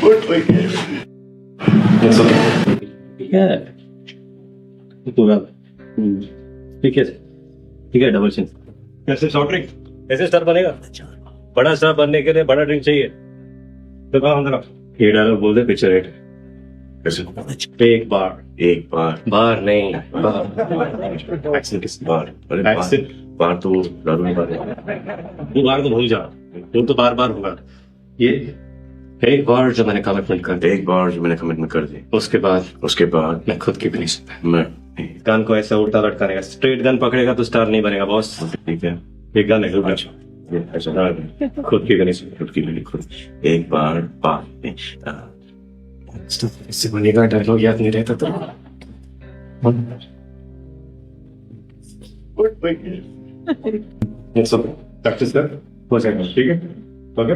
It's okay. Yeah. पूरा ठीक है डबल चिन। कैसे शॉर्ट ड्रिंक? ऐसे स्टार बनेगा? बड़ा स्टार बनने के लिए बड़ा ड्रिंक चाहिए। तो कहाँ अंदर? ये डायलॉग बोल दे पिक्चर रेट। कैसे? एक बार बार नहीं बार। एक्सेंट किस बार? अरे Accent? बार तो दारू में बार है। वो बार तो भूल जा, वो तो बार बार होगा। ये एक बार जो मैंने कमिटमेंट कर दी, एक बार जो मैंने कमिटमेंट कर दी, उसके बाद मैं खुद की भी नहीं सकता। मैं गन को ऐसा उल्टा लटकाने, स्ट्रेट गन पकड़ेगा तो स्टार नहीं बनेगा बॉस। ठीक है। ये गन है उल्टा। ये ऐसा खुद की भी नहीं सकता। खुद की भी नहीं खुद। एक बार बार इससे बनेगा डायलॉग याद नहीं रहता तो। प्रैक्टिस कर, हो जाएगा। ठीक है, ओके।